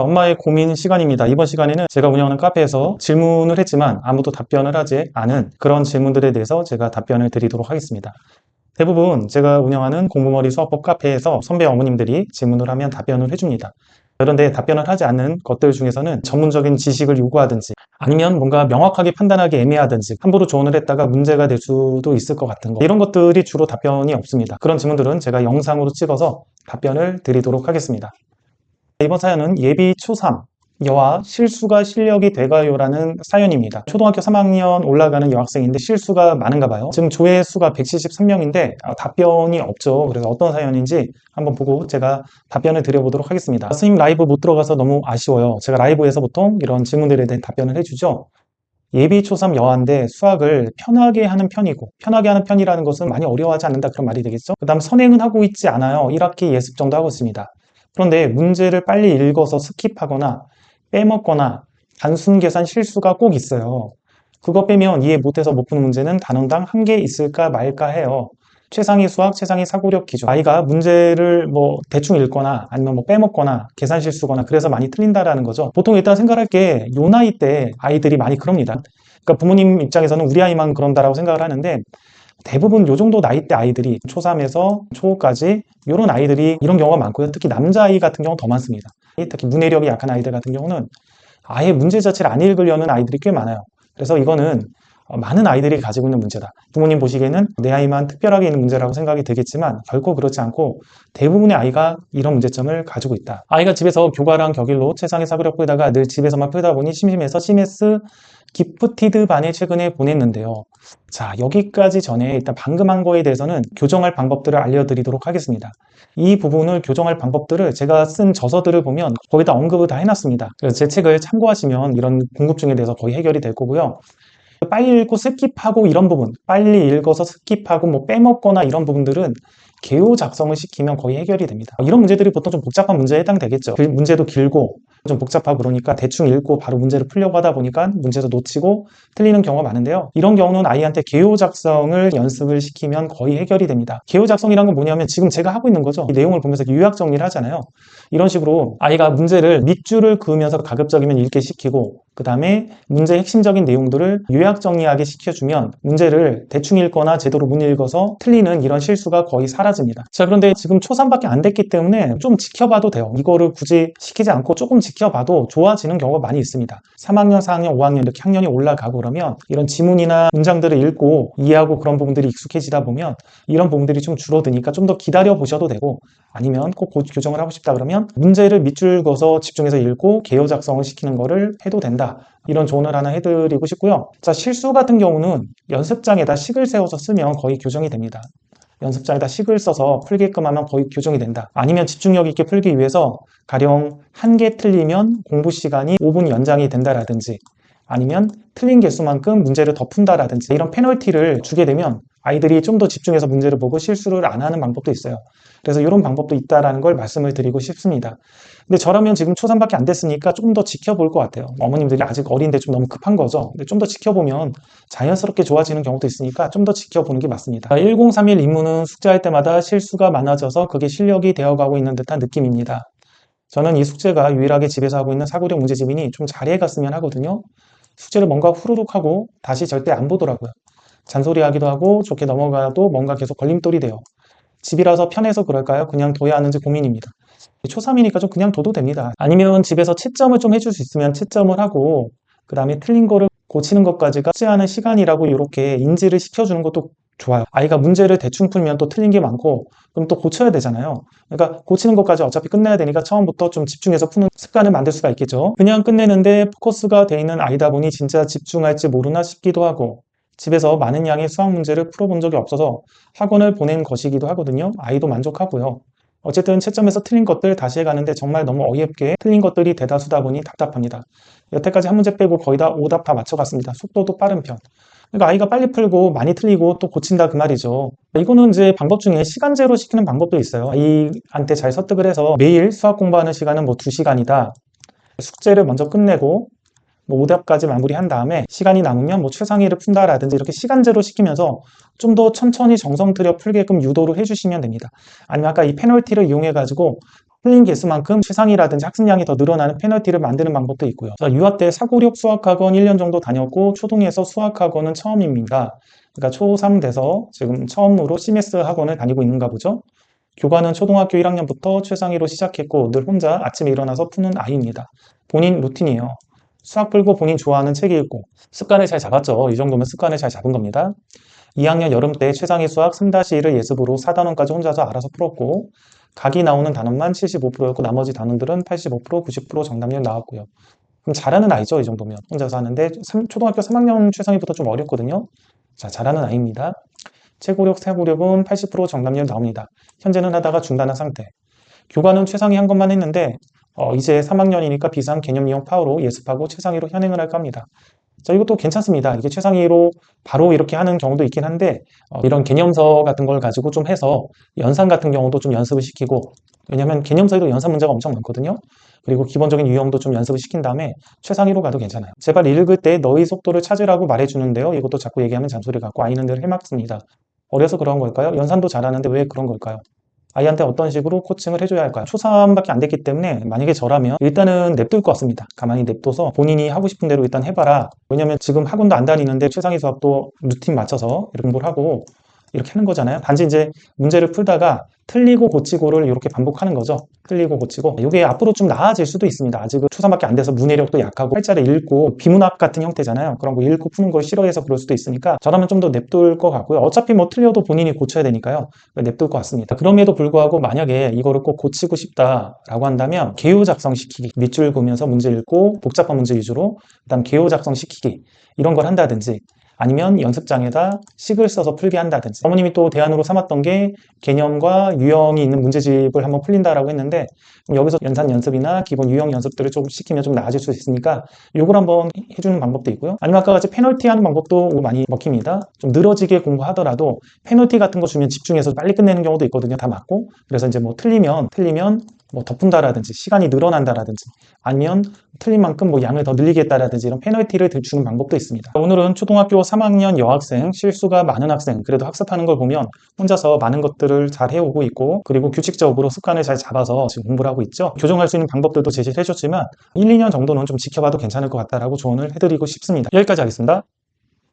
엄마의 고민 시간입니다. 이번 시간에는 제가 운영하는 카페에서 질문을 했지만 아무도 답변을 하지 않은 그런 질문들에 대해서 제가 답변을 드리도록 하겠습니다. 대부분 제가 운영하는 공부머리 수학법 카페에서 선배 어머님들이 질문을 하면 답변을 해줍니다. 그런데 답변을 하지 않는 것들 중에서는 전문적인 지식을 요구하든지 아니면 뭔가 명확하게 판단하기 애매하든지 함부로 조언을 했다가 문제가 될 수도 있을 것 같은 거, 이런 것들이 주로 답변이 없습니다. 그런 질문들은 제가 영상으로 찍어서 답변을 드리도록 하겠습니다. 이번 사연은 예비 초3 여아 실수가 실력이 돼가요라는 사연입니다. 초등학교 3학년 올라가는 여학생인데 실수가 많은가 봐요. 지금 조회수가 173명인데 답변이 없죠. 그래서 어떤 사연인지 한번 보고 제가 답변을 드려보도록 하겠습니다. 선생님 라이브 못 들어가서 너무 아쉬워요. 제가 라이브에서 보통 이런 질문들에 대해 답변을 해주죠. 예비 초3 여아인데 수학을 편하게 하는 편이고, 편하게 하는 편이라는 것은 많이 어려워하지 않는다 그런 말이 되겠죠. 그 다음 선행은 하고 있지 않아요. 1학기 예습 정도 하고 있습니다. 그런데 문제를 빨리 읽어서 스킵하거나 빼먹거나 단순 계산 실수가 꼭 있어요. 그거 빼면 이해 못해서 못 푸는 문제는 단원당 1개 있을까 말까 해요. 최상위 수학, 최상위 사고력 기준. 아이가 문제를 뭐 대충 읽거나 아니면 뭐 빼먹거나 계산 실수거나 그래서 많이 틀린다라는 거죠. 보통 일단 생각할 게 요 나이 때 아이들이 많이 그럽니다. 그러니까 부모님 입장에서는 우리 아이만 그런다라고 생각을 하는데 대부분 요 정도 나이대 아이들이 초3에서 초5까지 이런 아이들이 이런 경우가 많고요. 특히 남자아이 같은 경우는 더 많습니다. 특히 문해력이 약한 아이들 같은 경우는 아예 문제 자체를 안 읽으려는 아이들이 꽤 많아요. 그래서 이거는 많은 아이들이 가지고 있는 문제다. 부모님 보시기에는 내 아이만 특별하게 있는 문제라고 생각이 되겠지만 결코 그렇지 않고 대부분의 아이가 이런 문제점을 가지고 있다. 아이가 집에서 교과랑 격일로 최상의 사고력 풀다가 늘 집에서만 풀다 보니 심심해서 CMS 기프티드 반에 최근에 보냈는데요. 자, 여기까지 전에 일단 방금 한 거에 대해서는 교정할 방법들을 알려드리도록 하겠습니다. 이 부분을 교정할 방법들을 제가 쓴 저서들을 보면 거의 다 언급을 다 해놨습니다. 그래서 제 책을 참고하시면 이런 궁금증에 대해서 거의 해결이 될 거고요. 빨리 읽고 스킵하고 이런 부분, 빨리 읽어서 스킵하고 뭐 빼먹거나 이런 부분들은 개요 작성을 시키면 거의 해결이 됩니다. 이런 문제들이 보통 좀 복잡한 문제에 해당되겠죠. 문제도 길고 좀 복잡하고 그러니까 대충 읽고 바로 문제를 풀려고 하다 보니까 문제도 놓치고 틀리는 경우가 많은데요. 이런 경우는 아이한테 개요 작성을 연습을 시키면 거의 해결이 됩니다. 개요 작성이란 건 뭐냐면 지금 제가 하고 있는 거죠. 이 내용을 보면서 요약 정리를 하잖아요. 이런 식으로 아이가 문제를 밑줄을 그으면서 가급적이면 읽게 시키고 그 다음에 문제의 핵심적인 내용들을 요약 정리하게 시켜주면 문제를 대충 읽거나 제대로 못 읽어서 틀리는 이런 실수가 거의 사라집니다. 자, 그런데 지금 초3밖에 안 됐기 때문에 좀 지켜봐도 돼요. 이거를 굳이 시키지 않고 조금 지켜봐도 좋아지는 경우가 많이 있습니다. 3학년, 4학년, 5학년 이렇게 학년이 올라가고 그러면 이런 지문이나 문장들을 읽고 이해하고 그런 부분들이 익숙해지다 보면 이런 부분들이 좀 줄어드니까 좀 더 기다려 보셔도 되고 아니면 꼭 교정을 하고 싶다 그러면 문제를 밑줄 그어서 집중해서 읽고 개요 작성을 시키는 거를 해도 된다. 이런 조언을 하나 해드리고 싶고요. 자, 실수 같은 경우는 연습장에다 식을 세워서 쓰면 거의 교정이 됩니다. 연습장에다 식을 써서 풀게끔 하면 거의 교정이 된다. 아니면 집중력 있게 풀기 위해서 가령 1개 틀리면 공부 시간이 5분 연장이 된다라든지 아니면 틀린 개수만큼 문제를 더 푼다라든지 이런 페널티를 주게 되면 아이들이 좀 더 집중해서 문제를 보고 실수를 안 하는 방법도 있어요. 그래서 이런 방법도 있다라는 걸 말씀을 드리고 싶습니다. 근데 저라면 지금 초3밖에 안 됐으니까 조금 더 지켜볼 것 같아요. 어머님들이 아직 어린데 좀 너무 급한 거죠. 근데 좀 더 지켜보면 자연스럽게 좋아지는 경우도 있으니까 좀 더 지켜보는 게 맞습니다. 1031 임무는 숙제할 때마다 실수가 많아져서 그게 실력이 되어가고 있는 듯한 느낌입니다. 저는 이 숙제가 유일하게 집에서 하고 있는 사고력 문제집이니 좀 잘해갔으면 하거든요. 숙제를 뭔가 후루룩 하고 다시 절대 안 보더라고요. 잔소리하기도 하고 좋게 넘어가도 뭔가 계속 걸림돌이 돼요. 집이라서 편해서 그럴까요? 그냥 둬야 하는지 고민입니다. 초3이니까 좀 그냥 둬도 됩니다. 아니면 집에서 채점을 좀 해줄 수 있으면 채점을 하고 그 다음에 틀린 거를 고치는 것까지가 숙제하는 시간이라고 이렇게 인지를 시켜주는 것도 좋아요. 아이가 문제를 대충 풀면 또 틀린 게 많고 그럼 또 고쳐야 되잖아요. 그러니까 고치는 것까지 어차피 끝내야 되니까 처음부터 좀 집중해서 푸는 습관을 만들 수가 있겠죠. 그냥 끝내는데 포커스가 돼 있는 아이다 보니 진짜 집중할지 모르나 싶기도 하고 집에서 많은 양의 수학 문제를 풀어본 적이 없어서 학원을 보낸 것이기도 하거든요. 아이도 만족하고요. 어쨌든 채점에서 틀린 것들 다시 해가는데 정말 너무 어이없게 틀린 것들이 대다수다 보니 답답합니다. 여태까지 한 문제 빼고 거의 다 오답 다 맞춰갔습니다. 속도도 빠른 편. 그러니까 아이가 빨리 풀고 많이 틀리고 또 고친다 그 말이죠. 이거는 이제 방법 중에 시간제로 시키는 방법도 있어요. 아이한테 잘 설득을 해서 매일 수학 공부하는 시간은 뭐 2시간이다. 숙제를 먼저 끝내고 뭐 오답까지 마무리한 다음에 시간이 남으면 뭐 최상위를 푼다라든지 이렇게 시간제로 시키면서 좀 더 천천히 정성 들여 풀게끔 유도를 해주시면 됩니다. 아니면 아까 이 페널티를 이용해 가지고 틀린 개수만큼 최상위라든지 학습량이 더 늘어나는 페널티를 만드는 방법도 있고요. 자, 유아 때 사고력 수학학원 1년 정도 다녔고 초등에서 수학학원은 처음입니다. 그러니까 초3 돼서 지금 처음으로 CMS 학원을 다니고 있는가 보죠. 교과는 초등학교 1학년부터 최상위로 시작했고 늘 혼자 아침에 일어나서 푸는 아이입니다. 본인 루틴이에요. 수학 풀고 본인 좋아하는 책 읽고 습관을 잘 잡았죠. 이 정도면 습관을 잘 잡은 겁니다. 2학년 여름 때 최상위 수학 3-1을 예습으로 4단원까지 혼자서 알아서 풀었고 각이 나오는 단원만 75%였고 나머지 단원들은 85%, 90% 정답률 나왔고요. 그럼 잘하는 아이죠, 이 정도면. 혼자서 하는데 초등학교 3학년 최상위부터 좀 어렵거든요. 자, 잘하는 아이입니다. 최고력, 사고력은 80% 정답률 나옵니다. 현재는 하다가 중단한 상태. 교과는 최상위 한 것만 했는데 이제 3학년이니까 비상 개념 이용 파워로 예습하고 최상위로 현행을 할까 합니다. 자, 이것도 괜찮습니다. 이게 최상위로 바로 이렇게 하는 경우도 있긴 한데 이런 개념서 같은 걸 가지고 좀 해서 연산 같은 경우도 좀 연습을 시키고, 왜냐하면 개념서에도 연산 문제가 엄청 많거든요. 그리고 기본적인 유형도 좀 연습을 시킨 다음에 최상위로 가도 괜찮아요. 제발 읽을 때 너의 속도를 찾으라고 말해주는데요. 이것도 자꾸 얘기하면 잔소리 같고 아이는 늘 해맑습니다. 어려서 그런 걸까요? 연산도 잘하는데 왜 그런 걸까요? 아이한테 어떤 식으로 코칭을 해줘야 할까요? 초3밖에 안 됐기 때문에 만약에 저라면 일단은 냅둘 것 같습니다. 가만히 냅둬서 본인이 하고 싶은 대로 일단 해봐라. 왜냐면 지금 학원도 안 다니는데 최상위 수학도 루틴 맞춰서 이렇게 공부를 하고 이렇게 하는 거잖아요. 단지 이제 문제를 풀다가 틀리고 고치고를 이렇게 반복하는 거죠. 틀리고 고치고. 이게 앞으로 좀 나아질 수도 있습니다. 아직은 초3밖에 안 돼서 문해력도 약하고 활자를 읽고 비문학 같은 형태잖아요. 그런 거 읽고 푸는 걸 싫어해서 그럴 수도 있으니까 저라면 좀 더 냅둘 것 같고요. 어차피 뭐 틀려도 본인이 고쳐야 되니까요. 냅둘 것 같습니다. 그럼에도 불구하고 만약에 이거를 꼭 고치고 싶다라고 한다면 개요 작성시키기, 밑줄 그으면서 문제 읽고 복잡한 문제 위주로 그다음 개요 작성시키기 이런 걸 한다든지, 아니면 연습장에다 식을 써서 풀게 한다든지. 어머님이 또 대안으로 삼았던 게 개념과 유형이 있는 문제집을 한번 풀린다라고 했는데 여기서 연산 연습이나 기본 유형 연습들을 좀 시키면 좀 나아질 수 있으니까 요걸 한번 해주는 방법도 있고요. 아니면 아까 같이 페널티 하는 방법도 많이 먹힙니다. 좀 늘어지게 공부하더라도 페널티 같은 거 주면 집중해서 빨리 끝내는 경우도 있거든요. 다 맞고. 그래서 이제 뭐 틀리면 뭐 더 푼다라든지 시간이 늘어난다라든지 아니면 틀린 만큼 뭐 양을 더 늘리겠다라든지 이런 페널티를 주는 방법도 있습니다. 오늘은 초등학교 3학년 여학생, 실수가 많은 학생, 그래도 학습하는 걸 보면 혼자서 많은 것들을 잘 해오고 있고 그리고 규칙적으로 습관을 잘 잡아서 지금 공부를 하고 있죠. 교정할 수 있는 방법들도 제시를 해줬지만 1, 2년 정도는 좀 지켜봐도 괜찮을 것 같다라고 조언을 해드리고 싶습니다. 여기까지 하겠습니다.